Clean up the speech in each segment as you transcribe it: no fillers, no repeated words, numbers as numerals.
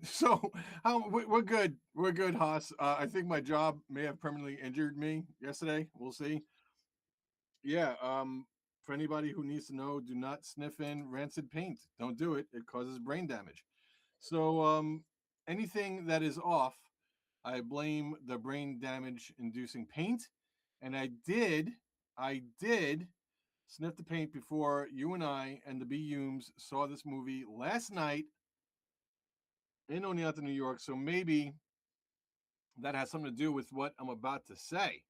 So, we're good. We're good, Haas. I think my job may have permanently injured me yesterday. We'll see. Yeah. For anybody who needs to know, do not sniff in rancid paint. Don't do it. It causes brain damage. So, anything that is off, I blame the brain damage inducing paint. And I did sniff the paint before you and I and the B Humes saw this movie last night in Oneonta, New York. So maybe that has something to do with what I'm about to say.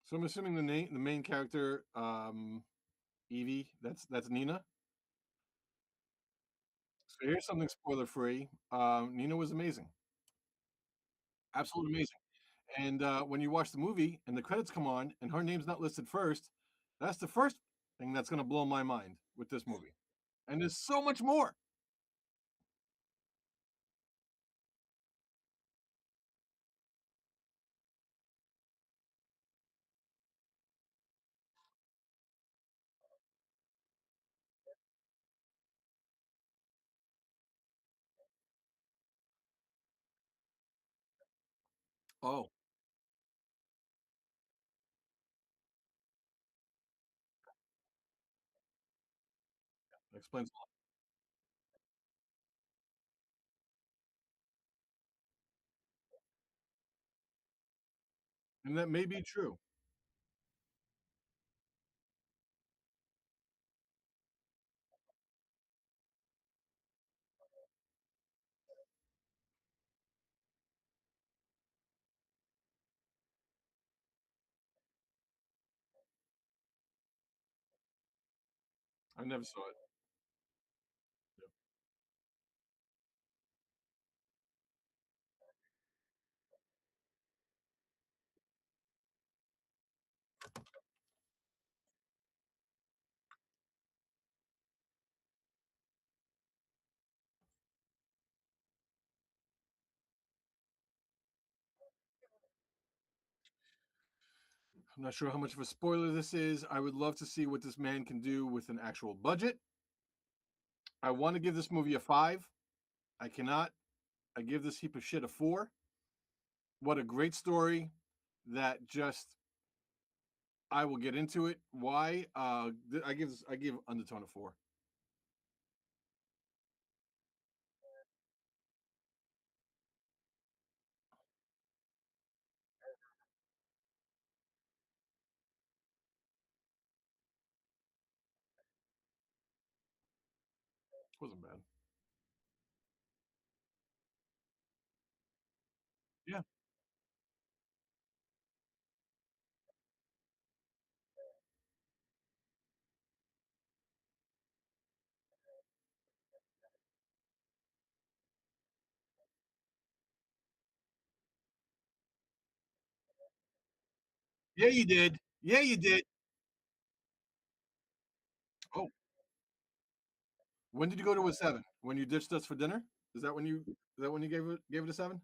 So I'm assuming the main character, Evie, that's Nina. So here's something spoiler free. Nina was amazing, absolutely amazing. And when you watch the movie and the credits come on and her name's not listed first, that's the first thing that's going to blow my mind with this movie. And there's so much more. Oh, that explains a lot. And that may be true. I never saw it. Yeah. I'm not sure how much of a spoiler this is. I would love to see what this man can do with an actual budget. I want to give this movie a five. I cannot. I give this heap of shit a four. What a great story that just I will get into it. Why? I give Undertone a four. Wasn't bad. Yeah. Yeah, you did. Yeah, you did. Oh, when did you go to a seven? When you ditched us for dinner? Is that when you gave it a seven?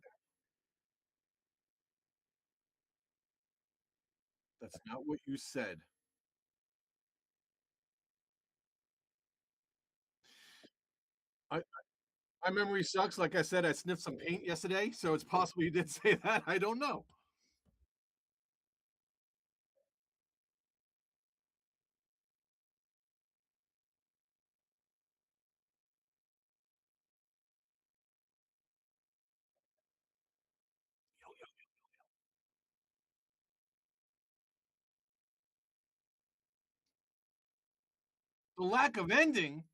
That's not what you said. I my memory sucks. Like I said, I sniffed some paint yesterday, so it's possible you did say that. I don't know. The lack of ending?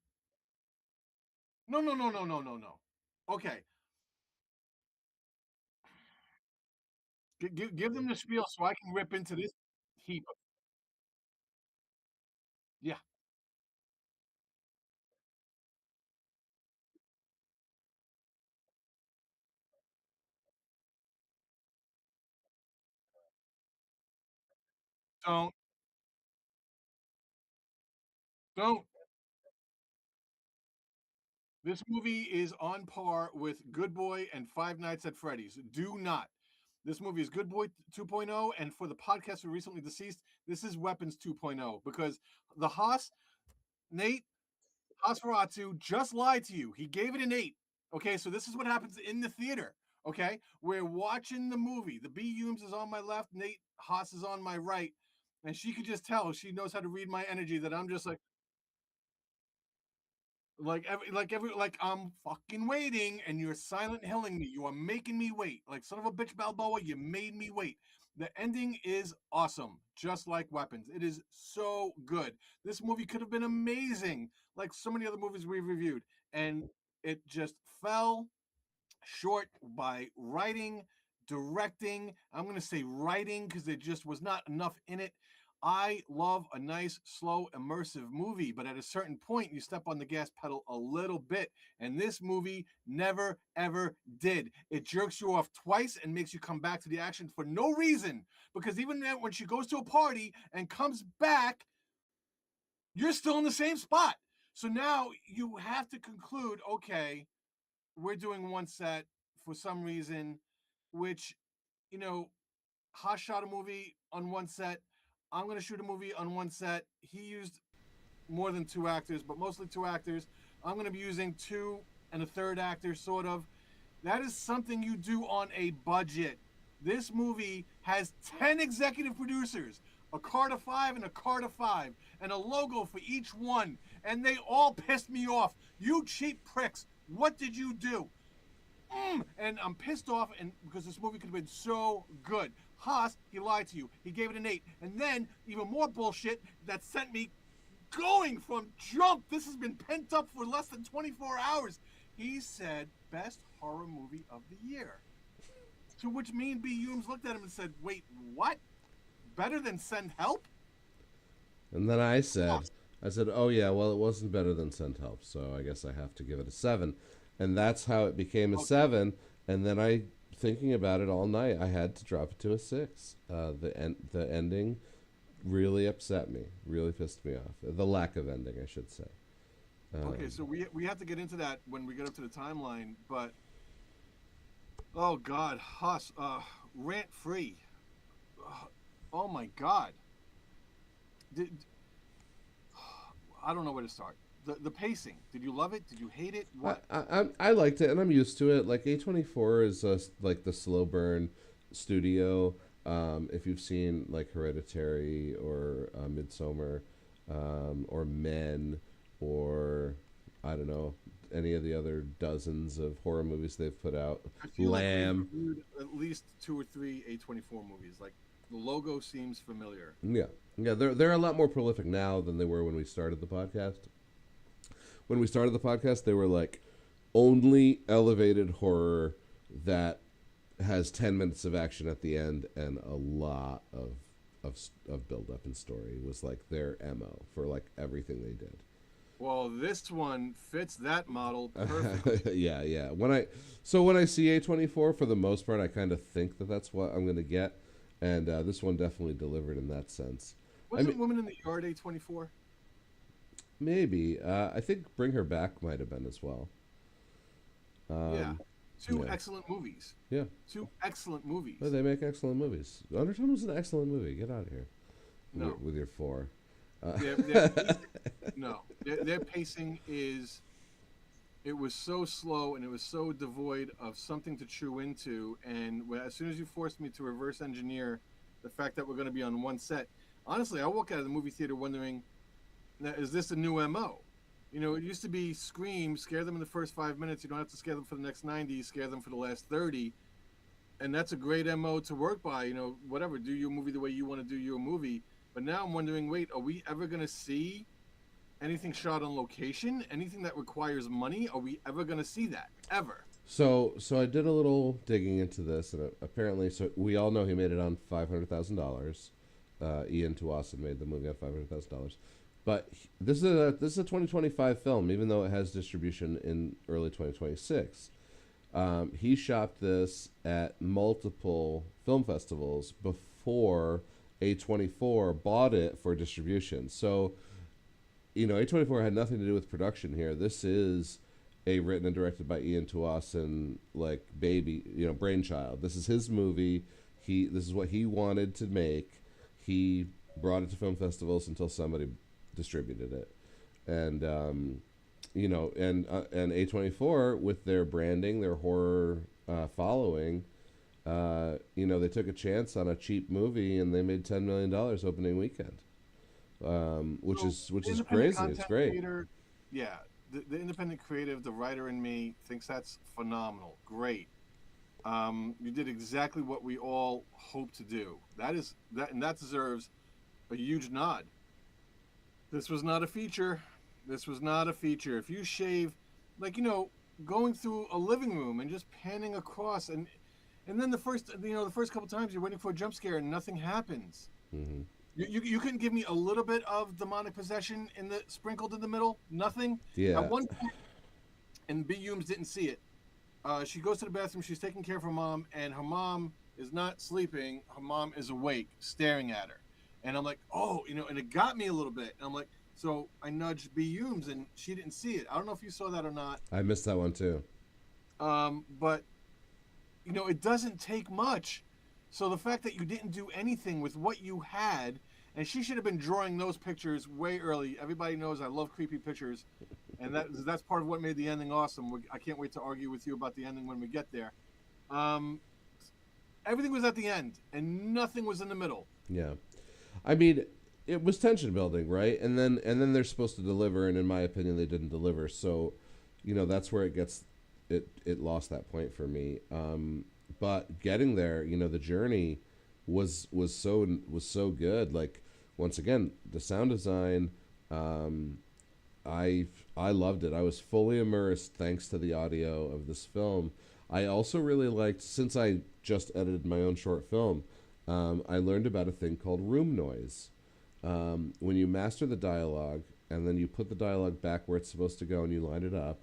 No, no, no, no, no, no, no. Okay, give them the spiel so I can rip into this heap of yeah. don't, don't. This movie is on par with Good Boy and Five Nights at Freddy's. Do not. This movie is Good Boy 2.0, and for the podcast who recently deceased, this is Weapons 2.0 because the Nate Hasparatu just lied to you. He gave it an 8. Okay, so this is what happens in the theater. Okay, we're watching the movie. The B Humes is on my left, Nate Haas is on my right, and she could just tell she knows how to read my energy that I'm just like I'm fucking waiting, and you're silent hilling me. You are making me wait. Like son of a bitch, Balboa. You made me wait. The ending is awesome, just like Weapons. It is so good. This movie could have been amazing, like so many other movies we've reviewed, and it just fell short by writing, directing. I'm going to say writing because there just was not enough in it. I love a nice, slow, immersive movie, but at a certain point, you step on the gas pedal a little bit. And this movie never, ever did. It jerks you off twice and makes you come back to the action for no reason. Because even when she goes to a party and comes back, you're still in the same spot. So now you have to conclude, okay, we're doing one set for some reason, which, you know, Haas shot a movie on one set. I'm going to shoot a movie on one set. He used more than two actors, but mostly two actors. I'm going to be using two and a third actor, sort of. That is something you do on a budget. This movie has 10 executive producers, a car to five and a car to five, and a logo for each one. And they all pissed me off. You cheap pricks. What did you do? And I'm pissed off, and because this movie could have been so good. Haas, he lied to you. He gave it an 8. And then, even more bullshit that sent me going from jump. This has been pent up for less than 24 hours. He said, best horror movie of the year. To which me and B. Humes looked at him and said, wait, what? Better than Send Help? And then I said, oh yeah, well it wasn't better than Sent Help, so I guess I have to give it a 7. And that's how it became a Okay. 7. And then thinking about it all night, I had to drop it to a 6. The ending really upset me, really pissed me off. The lack of ending, I should say. Okay, Um, so we have to get into that when we get up to the timeline, but oh God, Haas, rant free. Oh my God. Did, I don't know where to start. The pacing. Did you love it? Did you hate it? What? I liked it, and I'm used to it. Like A24 is like the slow burn studio. If you've seen like Hereditary or Midsummer, or Men, or I don't know, any of the other dozens of horror movies they've put out. I feel like we've Lamb. reviewed at least two or three A24 movies. Like the logo seems familiar. Yeah, yeah. They're a lot more prolific now than they were when we started the podcast. When we started the podcast, they were like only elevated horror that has 10 minutes of action at the end and a lot of build up and story was like their MO for like everything they did. Well, this one fits that model perfectly. Yeah, yeah. When I see A24, for the most part, I kind of think that that's what I'm going to get, and this one definitely delivered in that sense. I Wasn't mean, Woman in the Yard A24? maybe I think Bring Her Back might have been as well. Yeah. Um, Two yeah, excellent movies. yeah. Two excellent But movies. they make excellent movies. Undertone was an excellent movie. Get out of here No. with your 4. Uh, Their pacing, no. Their pacing is it was so slow and it was so devoid of something to chew into. And as soon as you forced me to reverse engineer the fact that we're going to be on one set, honestly, I walk out of the movie theater wondering, now, is this a new MO? You know, it used to be scream, scare them in the first 5 minutes. You don't have to scare them for the next 90, scare them for the last 30. And that's a great MO to work by. You know, whatever, do your movie the way you want to do your movie. But now I'm wondering, wait, are we ever going to see anything shot on location? Anything that requires money? Are we ever going to see that? Ever? so I did a little digging into this, and apparently, so we all know he made it on $500,000. Ian Tuason made the movie on $500,000. But this is a 2025 film, even though it has distribution in early 2026. He shot this at multiple film festivals before A24 bought it for distribution. So, A24 had nothing to do with production here. This is a written and directed by Ian Tuasen, like baby, brainchild. This is his movie. This is what he wanted to make. He brought it to film festivals until somebody distributed it, and and A24 with their branding, their horror following, they took a chance on a cheap movie and they made $10 million opening weekend, which So which is independent crazy. It's content great. creator, yeah, the independent creative, the writer in me thinks that's phenomenal. Great. You did exactly what we all hope to do. And that deserves a huge nod. This was not a feature. This was not a feature. If you shave, like going through a living room and just panning across, and then the first couple times you're waiting for a jump scare and nothing happens. Hmm. You couldn't give me a little bit of demonic possession sprinkled in the middle. Nothing. At Yeah, one point, and B. Humes didn't see it. She goes to the bathroom. She's taking care of her mom, and her mom is not sleeping. Her mom is awake, staring at her. And I'm like, oh, and it got me a little bit. And I'm like, so I nudged B. Humes, and she didn't see it. I don't know if you saw that or not. I missed that one too. But it doesn't take much. So the fact that you didn't do anything with what you had, and she should have been drawing those pictures way early. Everybody knows I love creepy pictures, and that's part of what made the ending awesome. I can't wait to argue with you about the ending when we get there. Um, Everything was at the end, and nothing was in the middle. Yeah, I mean, it was tension building, right? And then they're supposed to deliver, and in my opinion, they didn't deliver. So, that's where it lost that point for me. But getting there, the journey was so good. Like, once again, the sound design, I loved it. I was fully immersed thanks to the audio of this film. I also really liked, since I just edited my own short film, I learned about a thing called room noise. When you master the dialogue and then you put the dialogue back where it's supposed to go and you line it up,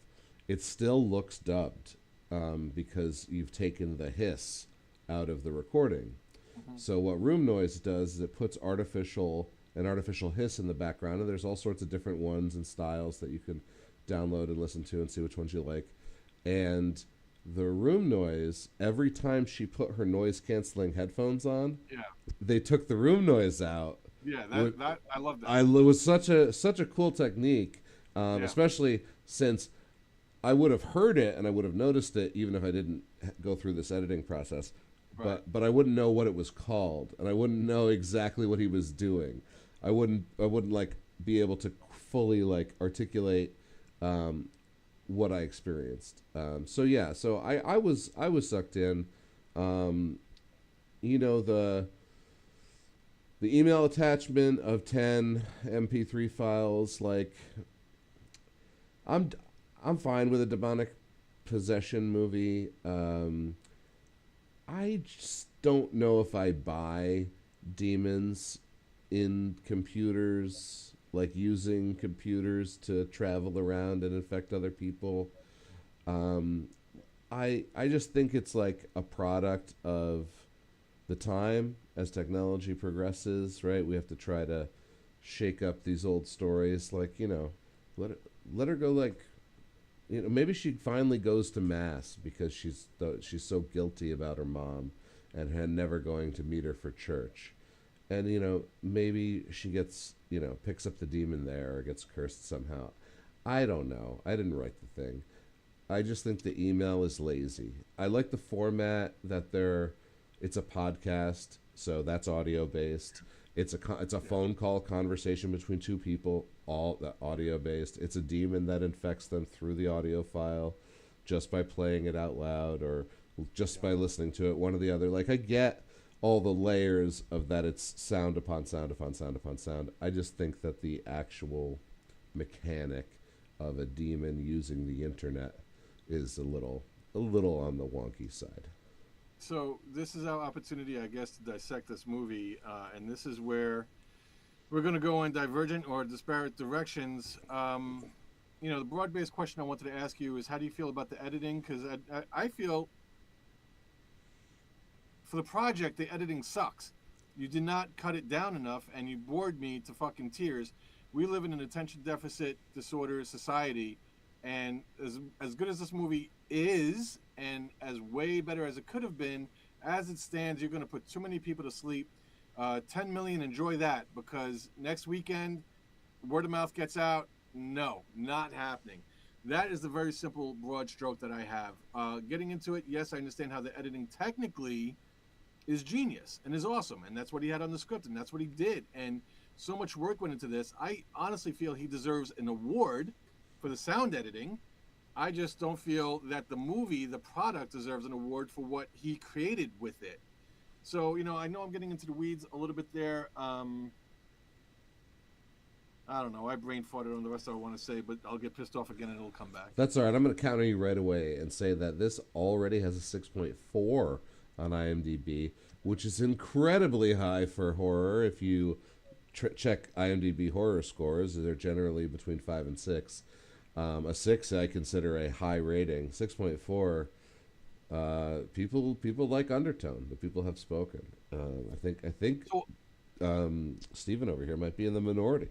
it still looks dubbed, because you've taken the hiss out of the recording. Mm-hmm. So what room noise does is it puts an artificial hiss in the background, and there's all sorts of different ones and styles that you can download and listen to and see which ones you like. And the room noise, every time she put her noise canceling headphones on, Yeah, they took the room noise out. yeah, that I love that. It was such a cool technique, Yeah, especially since I would have heard it and I would have noticed it even if I didn't go through this editing process. right. But I wouldn't know what it was called, and I wouldn't know exactly what he was doing. I wouldn't like be able to fully like articulate what I experienced. So yeah, so I was sucked in. Um, the email attachment of 10 MP3 files, like I'm I'm fine with a demonic possession movie. I just don't know if I buy demons in computers, like using computers to travel around and infect other people. Um, I just think it's like a product of the time as technology progresses, right? We have to try to shake up these old stories, like let it, let her go, like maybe she finally goes to mass because she's so guilty about her mom and had never going to meet her for church, and maybe she gets picks up the demon there or gets cursed somehow. I don't know. I didn't write the thing. I just think the email is lazy. I like the format that it's a podcast, so that's audio based. It's a phone call conversation between two people, all that audio based. It's a demon that infects them through the audio file, just by playing it out loud or just by listening to it. One or the other. Like, I get all the layers of that. It's sound upon sound upon sound upon sound. I just think that the actual mechanic of a demon using the internet is a little on the wonky side. So this is our opportunity, I guess, to dissect this movie, and this is where we're going to go in divergent or disparate directions. The broad-based question I wanted to ask you is, how do you feel about the editing? Because I feel for the project, the editing sucks. You did not cut it down enough, and you bored me to fucking tears. We live in an attention deficit disorder society, and as good as this movie is, and as way better as it could have been, as it stands, you're going to put too many people to sleep. 10 million, enjoy that, because next weekend, word of mouth gets out. No, not happening. That is the very simple, broad stroke that I have. Getting into it, yes, I understand how the editing technically is genius and is awesome, and that's what he had on the script, and that's what he did, and so much work went into this. I honestly feel he deserves an award for the sound editing. I just don't feel that the movie, the product, deserves an award for what he created with it. So, I know I'm getting into the weeds a little bit there. I don't know. I brain farted on the rest I want to say, but I'll get pissed off again and it'll come back. That's all right. I'm going to counter you right away and say that this already has a 6.4 on IMDb, which is incredibly high for horror. If you check IMDb horror scores, they're generally between 5 and 6. A 6 I consider a high rating. 6.4, people like Undertone. The people have spoken. I think So, Steven over here might be in the minority.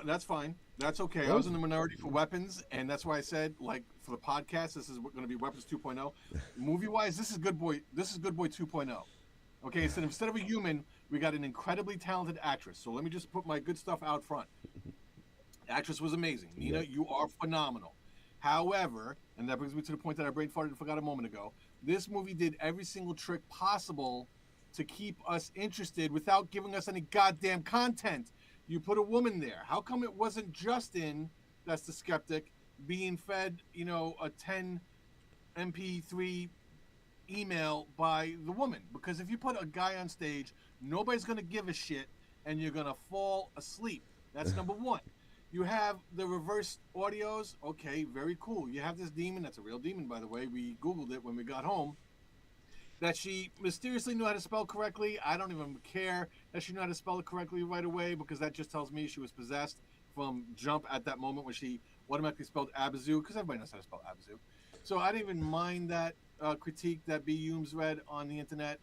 that's fine. That's okay. I Oh, was in the minority for weapons, and that's why I said, like, for the podcast, this is going to be Weapons 2.0. Movie wise, this is Good Boy. This is Good Boy 2.0. Okay, instead of a human, we got an incredibly talented actress. So let me just put my good stuff out front. The actress was amazing. Nina, yep. you are phenomenal. However, and that brings me to the point that I brain farted and forgot a moment ago. This movie did every single trick possible to keep us interested without giving us any goddamn content. You put a woman there. How come it wasn't Justin, that's the skeptic, being fed, a 10 MP3 email by the woman? Because if you put a guy on stage, nobody's going to give a shit and you're going to fall asleep. That's number one. You have the reverse audios. Okay, very cool. You have this demon. That's a real demon, by the way. We Googled it when we got home. That she mysteriously knew how to spell correctly. I don't even care that she knew how to spell it correctly right away, because that just tells me she was possessed from jump at that moment when she automatically spelled Abazu, because everybody knows how to spell Abazu. So I didn't even mind that critique that B. Humes read on the internet.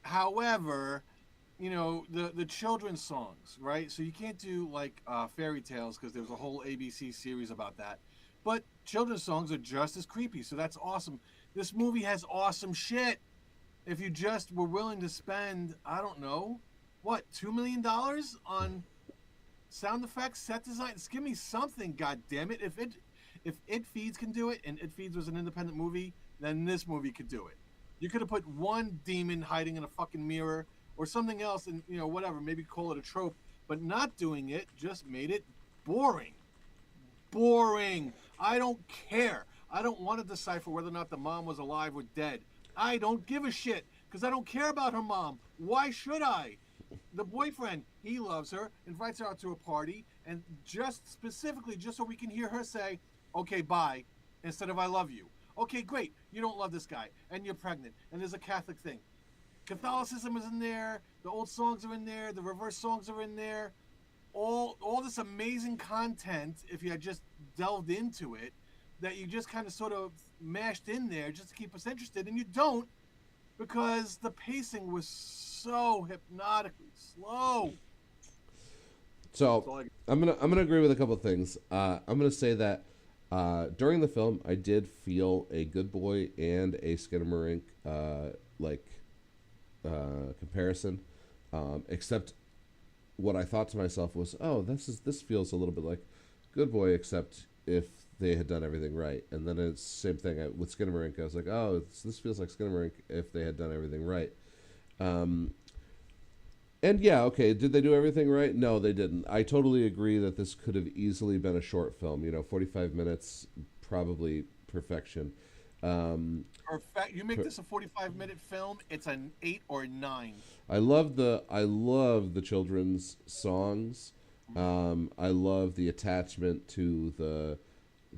However, the children's songs, right? So you can't do like fairy tales, because there was a whole ABC series about that. But children's songs are just as creepy, so that's awesome. This movie has awesome shit. If you just were willing to spend, I don't know, what, $2 million on sound effects, set design, just give me something, god damn it. If It Feeds can do it, and It Feeds was an independent movie, then this movie could do it. You could have put one demon hiding in a fucking mirror or something else, and whatever, maybe call it a trope, but not doing it just made it boring. Boring. I don't care. I don't want to decipher whether or not the mom was alive or dead. I don't give a shit, because I don't care about her mom. Why should I? The boyfriend, he loves her, invites her out to a party, and just specifically, just so we can hear her say, okay, bye, instead of I love you. Okay, great. You don't love this guy, and you're pregnant, and there's a Catholic thing. Catholicism is in there. The old songs are in there. The reverse songs are in there. All this amazing content, if you had just delved into it, that you just kind of sort of mashed in there just to keep us interested, and you don't, because the pacing was so hypnotically slow. So I'm gonna agree with a couple of things. I'm gonna say that during the film, I did feel a Good Boy and a Skinamarink comparison, except what I thought to myself was, oh, this feels a little bit like Good Boy, except if they had done everything right. And then it's the same thing with Skinamarink. I was like, oh, this feels like Skinamarink if they had done everything right. And yeah, okay, did they do everything right? No, they didn't. I totally agree that this could have easily been a short film. 45 minutes, probably perfection. Perfect. You make this a 45-minute film, it's an 8 or a 9. I love the children's songs. I love the attachment to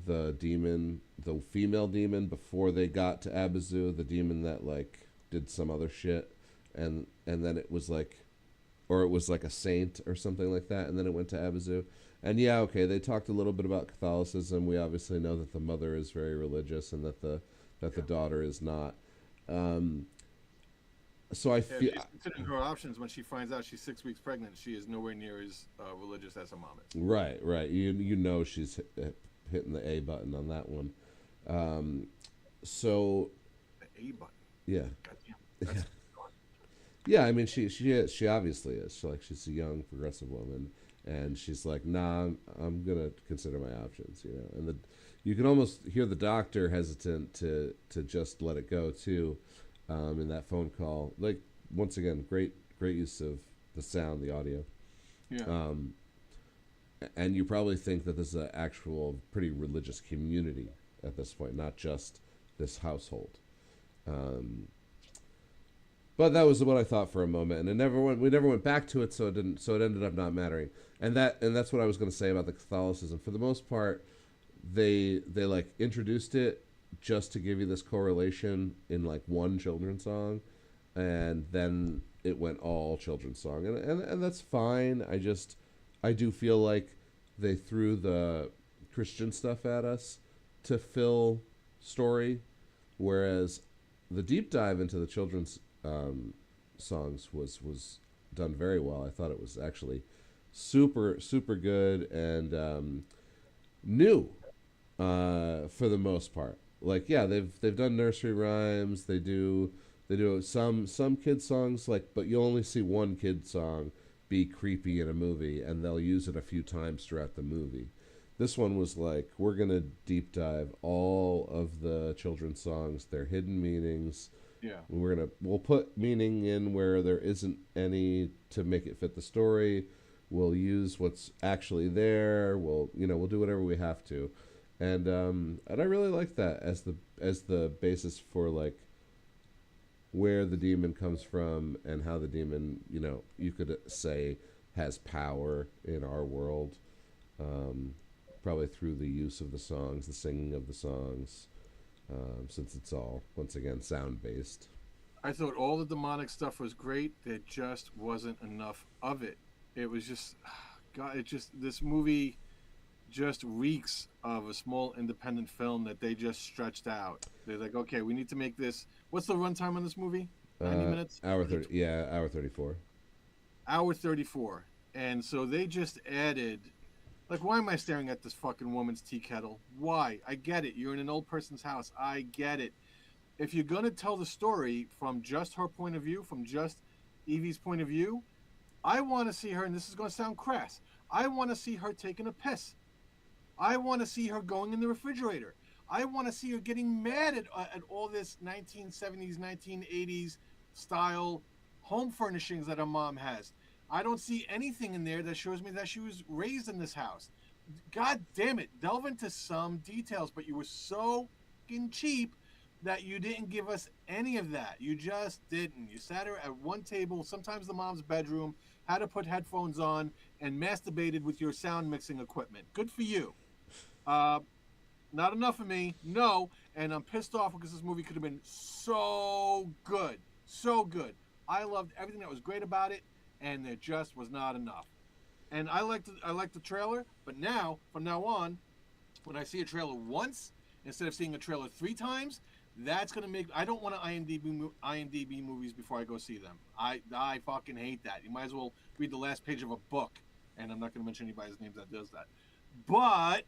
the demon, the female demon before they got to Abazu, the demon that like did some other shit, and then it was like, or it was like a saint or something like that, and then it went to Abazu. And yeah, okay, they talked a little bit about Catholicism. We obviously know that the mother is very religious and that the daughter is not. So I Yeah, feel she's considering her options when she finds out she's 6 weeks pregnant. She is nowhere near as religious as her mom is. right, right. You know she's hitting the A button on that one. Um, so The A button. yeah, Goddamn. yeah, That's yeah. I mean, she obviously is. She's a young progressive woman, and she's like, nah, I'm gonna consider my options. You know, and you can almost hear the doctor hesitant to just let it go too, in that phone call. Like once again, great use of the sound, the audio. yeah. Um, and you probably think that this is an actual pretty religious community at this point, not just this household. Um, but that was what I thought for a moment, and it never went. We never went back to it, so it didn't. So it ended up not mattering. And that's what I was going to say about the Catholicism. For the most part, they like introduced it just to give you this correlation in like one children's song, and then it went all children's song, and that's fine. I do feel like they threw the Christian stuff at us to fill story, whereas the deep dive into the children's songs was done very well. I thought it was actually super good and new for the most part. Like yeah, they've done nursery rhymes. They do some kid songs like, but you only see one kid song be creepy in a movie, and they'll use it a few times throughout the movie. This one was like, we're gonna deep dive all of the children's songs, their hidden meanings. Yeah. We'll put meaning in where there isn't any to make it fit the story. We'll use what's actually there. We'll do whatever we have to, and I really like that as the basis for like where the demon comes from and how the demon, you could say has power in our world, um, probably through the use of the songs, the singing of the songs, since it's all once again sound based. I thought all the demonic stuff was great. There just wasn't enough of it. It was just, God, this movie just reeks of a small independent film that they just stretched out. They're like, okay, we need to make this. What's the runtime on this movie? 90 minutes? Hour 30, yeah, hour 34. Hour 34. And so they just added, like, why am I staring at this fucking woman's tea kettle? Why? I get it. You're in an old person's house. I get it. If you're going to tell the story from just her point of view, from just Evie's point of view, I want to see her, and this is going to sound crass, I want to see her taking a piss. I want to see her going in the refrigerator. I want to see her getting mad at all this 1970s, 1980s style home furnishings that her mom has. I don't see anything in there that shows me that she was raised in this house. God damn it, delve into some details, but you were so fucking cheap that you didn't give us any of that. You just didn't. You sat her at one table, sometimes the mom's bedroom, had to put headphones on, and masturbated with your sound mixing equipment. Good for you. Uh, Not enough of me, no. And I'm pissed off because this movie could have been so good, so good. I loved everything that was great about it, and there just was not enough. And I liked the trailer, but now from now on, when I see a trailer once instead of seeing a trailer 3 times, that's gonna make. I don't want to IMDb movies before I go see them. I fucking hate that. You might as well read the last page of a book, and I'm not gonna mention anybody's names that does that. But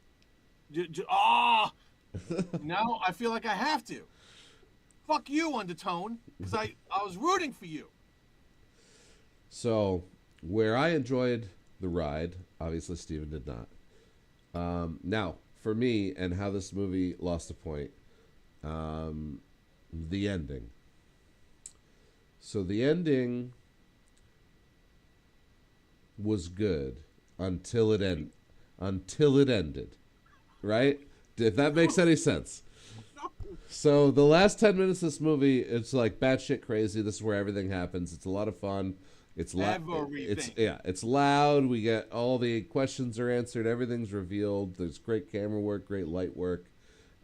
now I feel like I have to. Fuck you, Undertone, because I was rooting for you. So, where I enjoyed the ride, obviously Steven did not. Now, for me, and how this movie lost a point, the ending. So, the ending was good until it ended, right? If that makes any sense. So the last 10 minutes of this movie, it's like batshit crazy. This is where everything happens. It's a lot of fun. It's loud. It's loud. We get all the questions are answered. Everything's revealed. There's great camera work, great light work.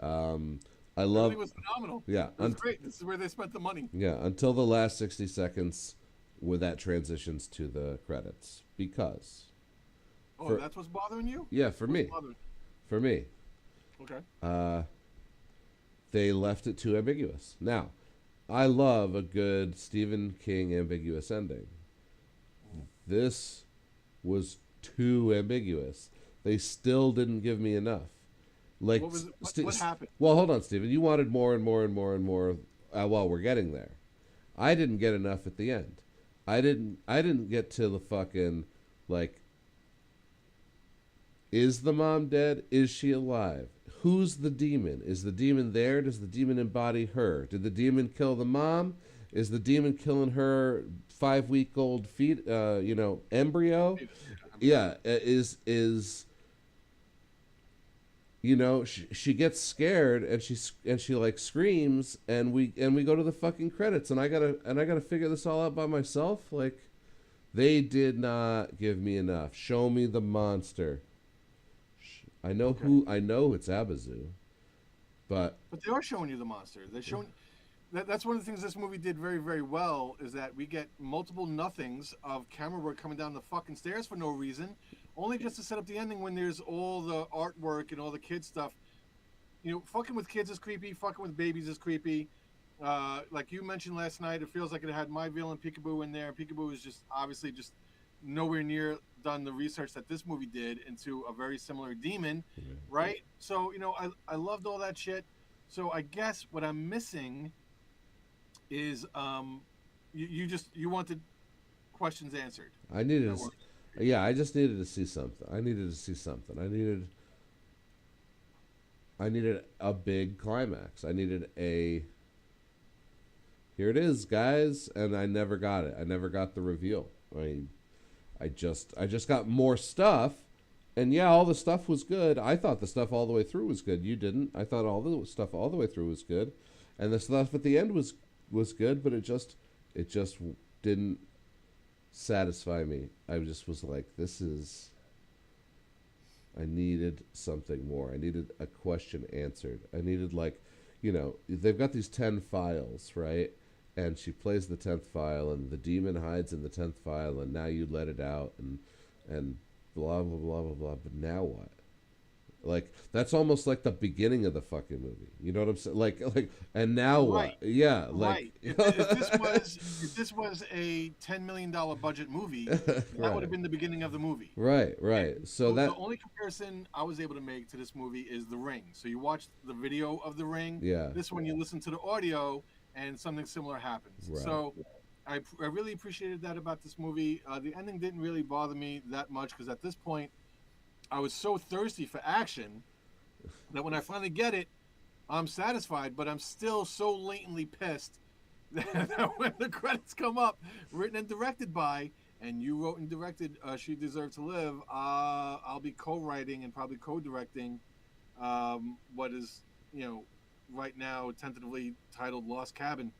I love. Everything was phenomenal. Yeah, it was great. This is where they spent the money. Yeah, until the last 60 seconds, where that transitions to the credits, because. That's what's bothering you? Yeah, for me. For me. Okay. They left it too ambiguous. Now, I love a good Stephen King ambiguous ending. This was too ambiguous. They still didn't give me enough. Like, What was what happened? well, hold on, Stephen. You wanted more and more and more and more. While we're getting there, I didn't get enough at the end. I didn't get to the fucking like. Is the mom dead? Is she alive? Who's the demon? Is the demon there? Does the demon embody her? Did the demon kill the mom? Is the demon killing her 5-week-old embryo? Yeah, she gets scared and she like screams and we go to the fucking credits and I gotta figure this all out by myself. Like, they did not give me enough. Show me the monster. Okay. I know it's Abazu, but But they are showing you the monster. They're showing that's one of the things this movie did very, very well is that we get multiple nothings of camera work coming down the fucking stairs for no reason, only just to set up the ending when there's all the artwork and all the kid stuff. You know, fucking with kids is creepy. Fucking with babies is creepy. Like you mentioned last night, it feels like it had My Veil and Peekaboo in there. Peekaboo is just obviously just nowhere near done the research that this movie did into a very similar demon, right? So I loved all that shit. So I guess what I'm missing is you wanted questions answered. I needed, That were- yeah, I just needed to see something. I needed a big climax. I needed a here it is, guys, and I never got it. I never got the reveal. I just got more stuff, and yeah, all the stuff was good. I thought the stuff all the way through was good. You didn't. I thought all the stuff all the way through was good, and the stuff at the end was good, but it just didn't satisfy me. I just was like, this is. I needed something more. I needed a question answered. I needed like, they've got these 10 files, right? And she plays the 10th file, and the demon hides in the 10th file, and now you let it out, and blah blah blah blah blah. But now what? Like, that's almost like the beginning of the fucking movie. You know what I'm saying? And now right, what? Yeah, right. like, If this was a $10 million budget movie, that would right, have been the beginning of the movie. right, And right. So the that, only comparison I was able to make to this movie is The Ring. So you watch the video of The Ring. yeah, This one you listen to the audio, and something similar happens. right, So I really appreciated that about this movie. The ending didn't really bother me that much because at this point I was so thirsty for action that when I finally get it, I'm satisfied. But I'm still so latently pissed that when the credits come up, written and directed by, and you wrote and directed She Deserved to Live, I'll be co-writing and probably co-directing what is, right now tentatively titled Lost Cabin.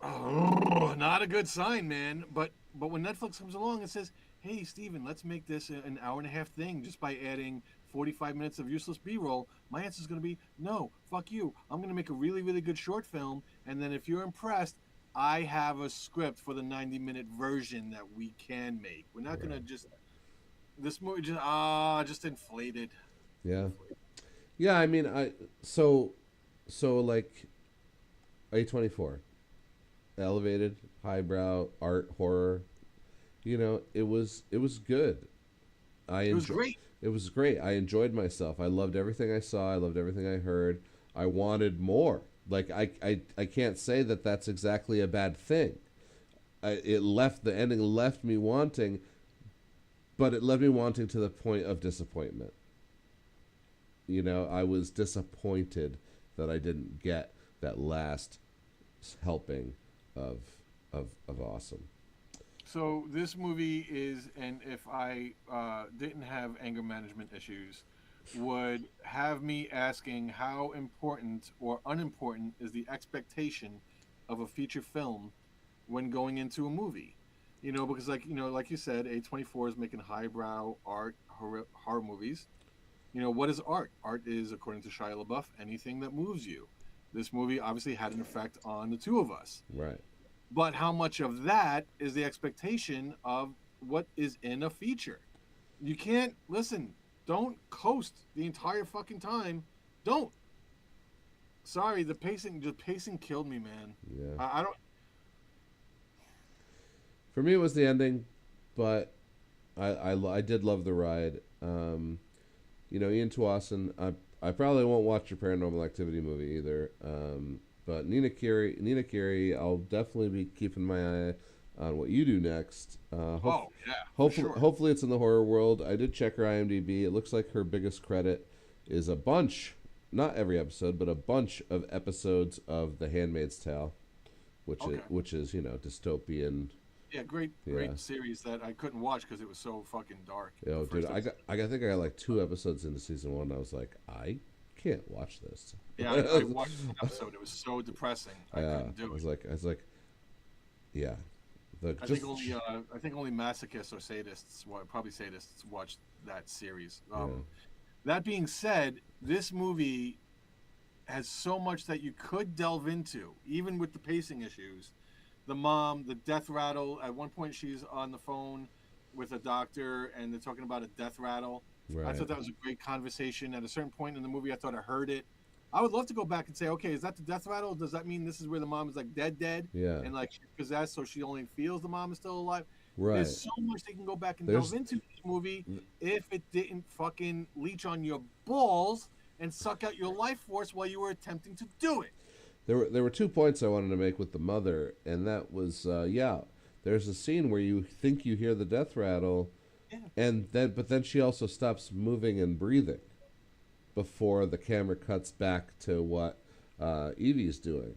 Oh, not a good sign, man. But when Netflix comes along and says, "Hey, Steven, let's make this an hour and a half thing just by adding 45 minutes of useless B-roll," my answer is going to be, "No, fuck you. I'm going to make a really, really good short film, and then if you're impressed, I have a script for the 90-minute version that we can make. We're not going to right, just this movie just inflated." yeah, yeah. I mean, so like A24, elevated, highbrow art horror. It was good. I It was enjoy. great. It was great. I enjoyed myself. I loved everything I saw. I loved everything I heard. I wanted more. Like, I can't say that that's exactly a bad thing. The ending left me wanting, but it left me wanting to the point of disappointment. I was disappointed that I didn't get that last helping of of awesome. So this movie is, and if I didn't have anger management issues, would have me asking how important or unimportant is the expectation of a feature film when going into a movie. Because like you said, A24 is making highbrow art horror movies. What is art? Art is, according to Shia LaBeouf, anything that moves you. This movie obviously had an effect on the two of us. Right. But how much of that is the expectation of what is in a feature? You can't listen. Don't coast the entire fucking time. Don't. sorry, the pacing killed me, man. Yeah. I don't. For me, it was the ending, but I did love the ride. Ian Tuason. I probably won't watch your Paranormal Activity movie either. But Nina Kiri, I'll definitely be keeping my eye on what you do next. Oh yeah, for sure. Hopefully it's in the horror world. I did check her IMDb. It looks like her biggest credit is a bunch, not every episode, but a bunch of episodes of The Handmaid's Tale, Okay. which is dystopian. Yeah, great, Yeah. great series that I couldn't watch because it was so fucking dark. The Yo, dude, first episode. I think I got like 2 episodes into season 1. And I was like, I can't watch this. Yeah, I watched one episode. It was so depressing. I couldn't do it. I was like, yeah, the I just think only I think only masochists or sadists, well, probably sadists, watch that series. yeah, That being said, this movie has so much that you could delve into, even with the pacing issues. The mom, the death rattle. At one point, she's on the phone with a doctor, and they're talking about a death rattle. I right, thought that was a great conversation. At a certain point in the movie, I thought I heard it. I would love to go back and say, okay, is that the death rattle? Does that mean this is where the mom is like dead, yeah, and like she's possessed, so she only feels the mom is still alive? right. There's so much they can go back and delve There's into this movie if it didn't fucking leech on your balls and suck out your life force while you were attempting to do it. there were 2 points I wanted to make with the mother, and that was yeah. There's a scene where you think you hear the death rattle, Yeah, and then she also stops moving and breathing before the camera cuts back to what Evie's doing,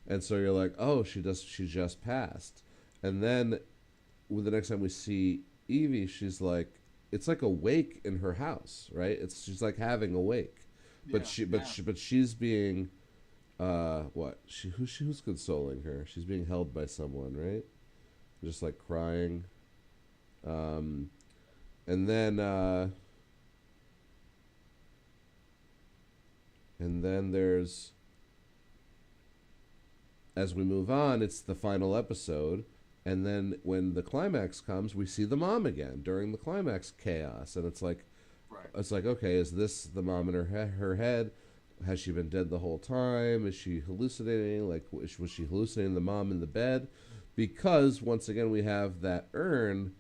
and so you're like, oh, she just passed, and then with the next time we see Evie, she's like, it's like a wake in her house, right? She's like having a wake, but yeah, yeah. she's being what who's consoling her? She's being held by someone, right? Just like crying, um, and then there's, as we move on, it's the final episode. And then when the climax comes, we see the mom again during the climax chaos. And Right. okay, is this the mom in her head? Has she been dead the whole time? Is she hallucinating? Like, was she hallucinating the mom in the bed? Because once again, we have that urn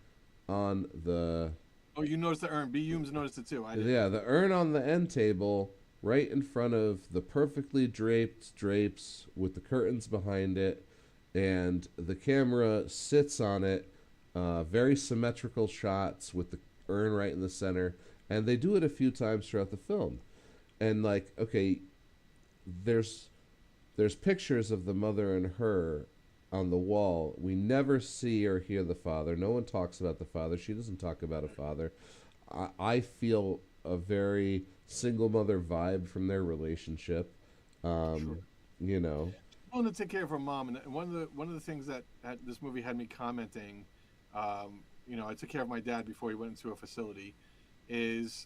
on the Oh, you noticed the urn. B. Humes noticed it too. I didn't. yeah, the urn on the end table, right in front of the perfectly draped drapes with the curtains behind it, and the camera sits on it. Very symmetrical shots with the urn right in the center, and they do it a few times throughout the film. And like, okay, there's pictures of the mother and her on the wall. We never see or hear the father. No one talks about the father. She doesn't talk about a father. I feel a very single mother vibe from their relationship. Sure. Um, you know, Wanted to take care of her mom, and one of the things that this movie had me commenting, I took care of my dad before he went into a facility, is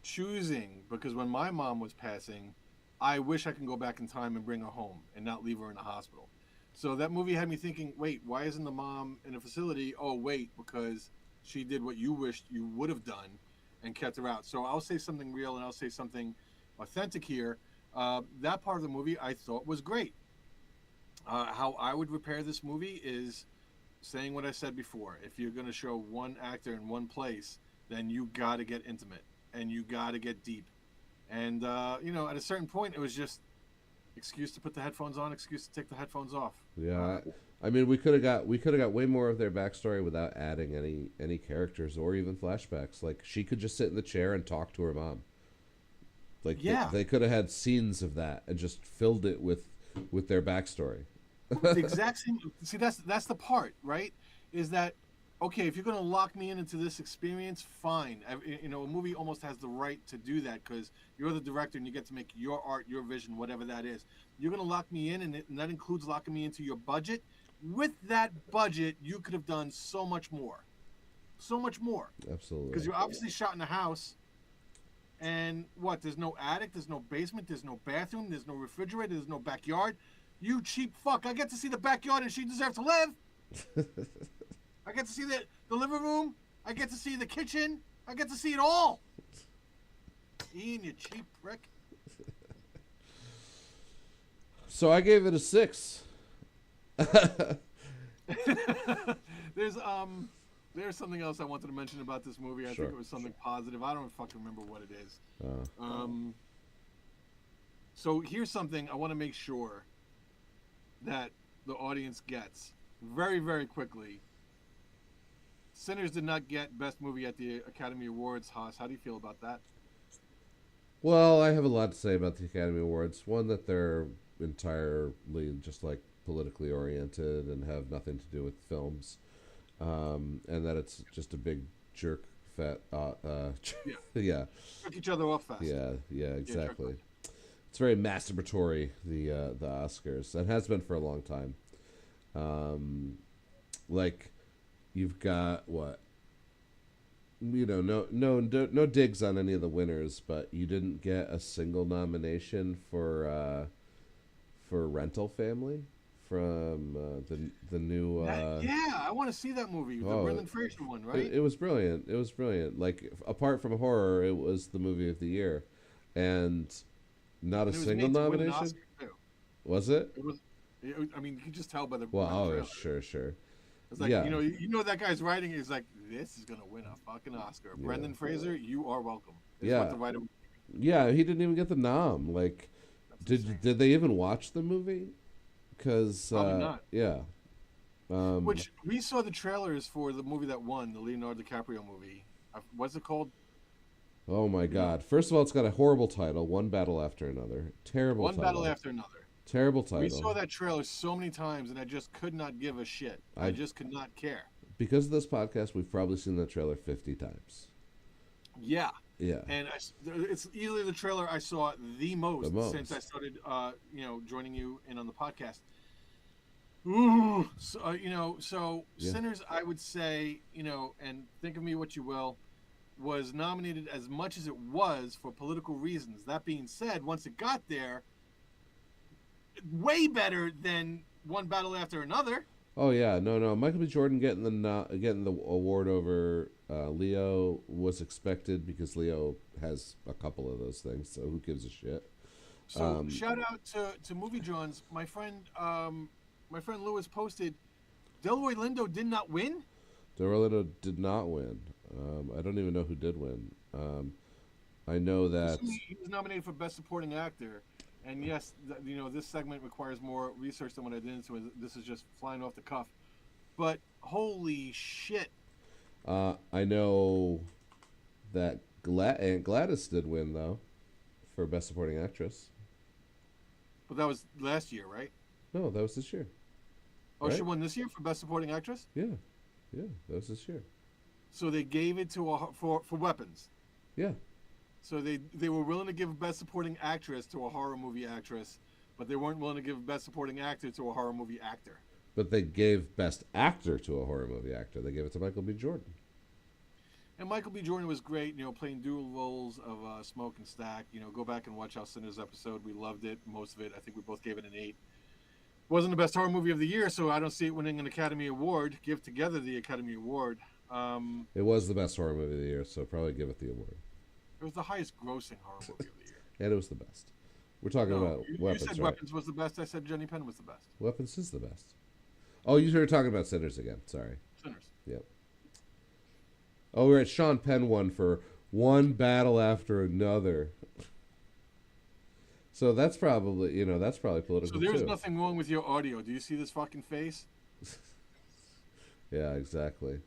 choosing, because when my mom was passing, I wish I can go back in time and bring her home and not leave her in the hospital. So that movie had me thinking, wait, why isn't the mom in a facility? Oh, wait, because she did what you wished you would have done and kept her out. So I'll say something real and I'll say something authentic here. That part of the movie I thought was great. How I would repair this movie is saying what I said before. If you're going to show one actor in one place, then you got to get intimate and you got to get deep. And at a certain point, it was just excuse to put the headphones on, excuse to take the headphones off. yeah. I mean, we could have got way more of their backstory without adding any characters or even flashbacks. Like, she could just sit in the chair and talk to her mom. Like, Yeah, they could have had scenes of that and just filled it with their backstory. the exact same. See, that's the part, right? Is that okay? If you're going to lock me into this experience, fine. A movie almost has the right to do that because you're the director and you get to make your art, your vision, whatever that is. You're going to lock me in, and that includes locking me into your budget. With that budget, you could have done so much more, because Absolutely. you're obviously shot in a house. And what? There's no attic, there's no basement, there's no bathroom, there's no refrigerator, there's no backyard. You cheap fuck! I get to see the backyard, and she deserves to live. I get to see the living room. I get to see the kitchen. I get to see it all. Ian, you cheap prick. So I gave it a 6. there's um there's something else I wanted to mention about this movie. I think Sure. it was something positive. I don't fucking remember what it is. Uh, Um, so here's something I want to make sure that the audience gets very, very quickly. Sinners did not get Best Movie at the Academy Awards. Haas, how do you feel about that? well, I have a lot to say about the Academy Awards. One, that they're entirely just like politically oriented and have nothing to do with films, and that it's just a big jerk fat. Yeah, Yeah, took each other off fast. yeah, Yeah, jerk exactly. off. It's very masturbatory, the Oscars, and has been for a long time. Um, like you've got what, no digs on any of the winners, but you didn't get a single nomination for Rental Family from the new. Yeah, I want to see that movie, the Oh, Brendan Fraser one, right? it was brilliant. It was brilliant. Like apart from horror, it was the movie of the year, and not a And it was single made to win an nomination. Oscar too. Was it? I mean, you can just tell by the Well, oh, trailer. sure. It's like Yeah, that guy's writing is like, this is gonna win a fucking Oscar. yeah, Brendan Fraser, you are welcome. Is what yeah, the writer. yeah. He didn't even get the nom. Like, That's insane. did they even watch the movie? Because Probably not. yeah, um, Which we saw the trailers for the movie that won, the Leonardo DiCaprio movie. What's it called? oh my You know, God. First of all, it's got a horrible title, One Battle After Another. Terrible one battle title. after another. Terrible We saw title. that trailer so many times, and I just could not give a shit. I I just could not care. Because of this podcast, we've probably seen that trailer 50 times. Yeah, Yeah, and it's easily the trailer I saw the the most since I most. started, joining you in on the podcast. Ooh, so, so Yeah. Sinners, I would say, and think of me what you will, was nominated as much as it was for political reasons. That being said, once it got there, way better than One Battle After Another. Oh yeah, no. Michael B. Jordan getting the award over Leo was expected because Leo has a couple of those things. So who gives a shit? So Um, shout out to Movie Johns. My friend Lewis posted, Delroy Lindo did not win. Dorlito did not win. I don't even know who did win. I know I'm that. assuming he was nominated for Best Supporting Actor. And yes, this segment requires more research than what I did into it. This is just flying off the cuff. But holy shit. I know that Aunt Gladys did win though for Best Supporting Actress. But that was last year, right? No, that was this year, Oh, she right? won this year for Best Supporting Actress? Yeah, that was this year. So they gave it to for Weapons. Yeah, So they were willing to give Best Supporting Actress to a horror movie actress, but they weren't willing to give Best Supporting Actor to a horror movie actor. but they gave Best Actor to a horror movie actor. They gave it to Michael B. Jordan. And Michael B. Jordan was great, playing dual roles of Smoke and Stack. Go back and watch our Sinners episode. We loved it, most of it. I think we both gave it an 8. Wasn't the best horror movie of the year, so I don't see it winning an Academy Award. Give together the Academy Award. It was the best horror movie of the year, so probably give it the award. It was the highest grossing horror movie of the year. And it was the best. We're talking No, about you Weapons, said right? Weapons was the best. I said Jenny Penn was the best. Weapons is the best. Oh, you were talking about Sinners again. Sorry. Sinners. Yep. Oh, we're at Sean Penn won for One Battle After Another. So that's probably So political there's too. nothing wrong with your audio. Do you see this fucking face? Yeah, exactly.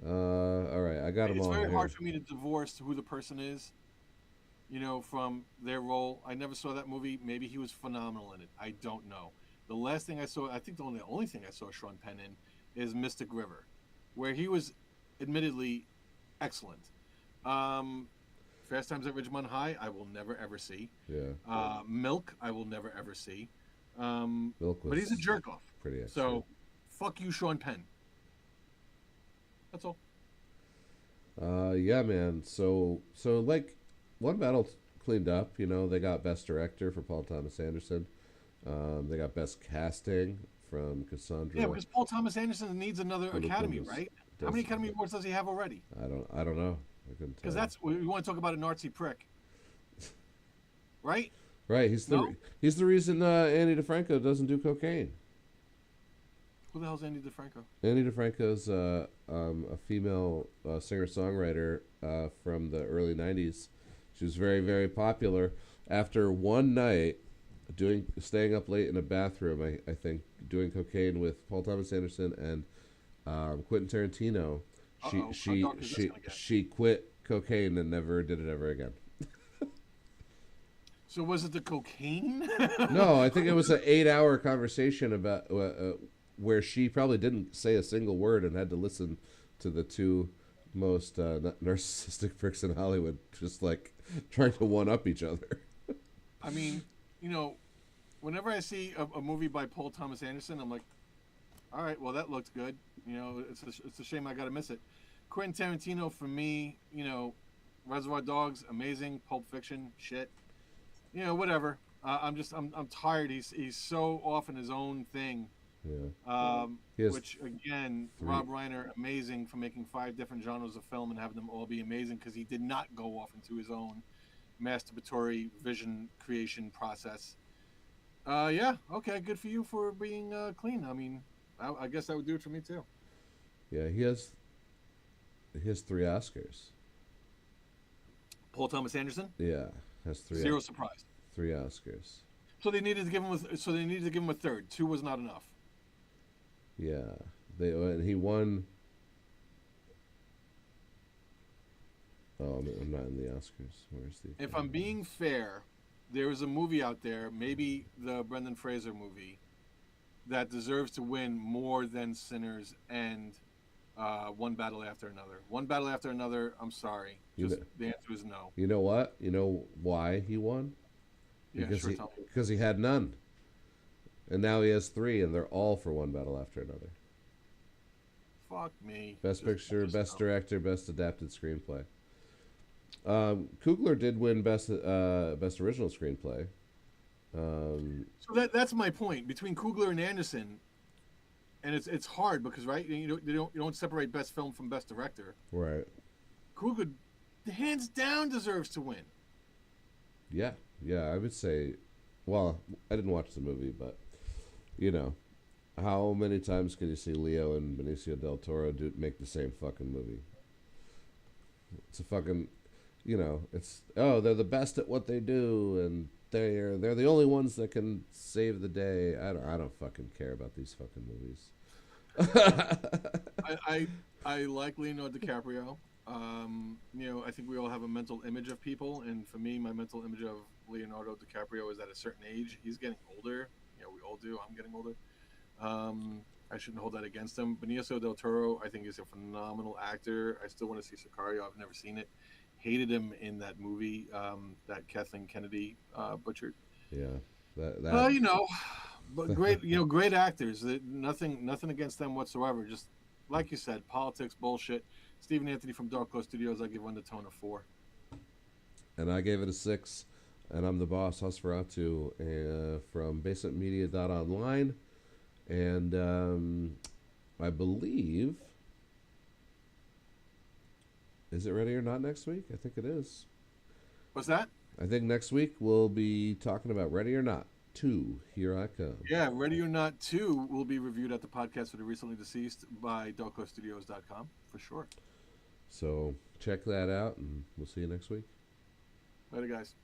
All right, I got them It's all very here. hard for me to divorce who the person is, from their role. I never saw that movie. Maybe he was phenomenal in it. I don't know. The last thing I saw, I think the only thing I saw Sean Penn in is Mystic River, where he was admittedly excellent. Fast Times at Ridgemont High, I will never ever see. Yeah, Milk, I will never ever see. Milk was But he's a jerk off. pretty excellent. So, fuck you, Sean Penn. That's all. Yeah, man. So like, One Battle cleaned up. They got Best Director for Paul Thomas Anderson. They got Best Casting from Cassandra. Yeah, because Paul Thomas Anderson needs another Academy, Willis right? How many Academy Awards does he have already? I don't know. I couldn't tell. Because that's we want to talk about an artsy prick, right? Right. No? He's the reason Annie DeFranco doesn't do cocaine. Who the hell's Andy DeFranco? Annie DeFranco's a female singer songwriter from the early '90s. She was very very popular. After one night staying up late in a bathroom, I think doing cocaine with Paul Thomas Anderson and Quentin Tarantino, Uh-oh. How dark is this going to get? she quit cocaine and never did it ever again. So was it the cocaine? No, I think it was an 8-hour conversation about where she probably didn't say a single word and had to listen to the two most narcissistic pricks in Hollywood just like trying to one up each other. I mean, you know, whenever I see a movie by Paul Thomas Anderson, I'm like, all right, well, that looked good. You know, it's a shame I got to miss it. Quentin Tarantino, for me, you know, Reservoir Dogs, amazing. Pulp Fiction, shit. You know, whatever. I'm tired. He's so off in his own thing. Yeah, Which again, three. Rob Reiner, amazing for making 5 different genres of film and having them all be amazing because he did not go off into his own masturbatory vision creation process. Yeah, okay, good for you for being clean. I mean, I guess that would do it for me too. Yeah, he has 3 Oscars. Paul Thomas Anderson, Yeah, has zero surprise. 3 Oscars. So they needed to give him a third. 2 was not enough. Yeah, and he won. Oh, I'm not in the Oscars. Where's the? If I'm being fair, there is a movie out there, maybe the Brendan Fraser movie, that deserves to win more than Sinners and One Battle After Another. One Battle After Another, I'm sorry. The answer is no. You know what? You know why he won? Yeah, Because sure, tell me. because he had none, and now he has 3, and they're all for One Battle After Another. Fuck me. Best Just Picture, Best no. Director, Best Adapted Screenplay. Coogler did win Best Original Screenplay. So that's my point. Between Coogler and Anderson, and it's hard because right, you don't separate best film from best director. Right. Coogler, hands down, deserves to win. Yeah, I would say. Well, I didn't watch the movie, but you know, how many times can you see Leo and Benicio del Toro make the same fucking movie? It's a fucking, they're the best at what they do, and they're the only ones that can save the day. I don't fucking care about these fucking movies. I like Leonardo DiCaprio. I think we all have a mental image of people, and for me, my mental image of Leonardo DiCaprio is at a certain age. He's getting older. We all do. I'm getting older. I shouldn't hold that against him. Benicio del Toro, I think, is a phenomenal actor. I still want to see Sicario. I've never seen it. Hated him in that movie that Kathleen Kennedy butchered. Yeah, that. But great, great actors. Nothing against them whatsoever. Just like you said, politics, bullshit. Stephen Anthony from Dark Close Studios, I give Undertone a 4. And I gave it a 6. And I'm the boss, Hosferatu, from BasementMedia.Online. And I believe, is it Ready or Not next week? I think it is. What's that? I think next week we'll be talking about Ready or Not 2. Here I come. Yeah, Ready or Not 2 will be reviewed at the podcast for the recently deceased by darkclosestudios.com for sure. So check that out, and we'll see you next week. Later, guys.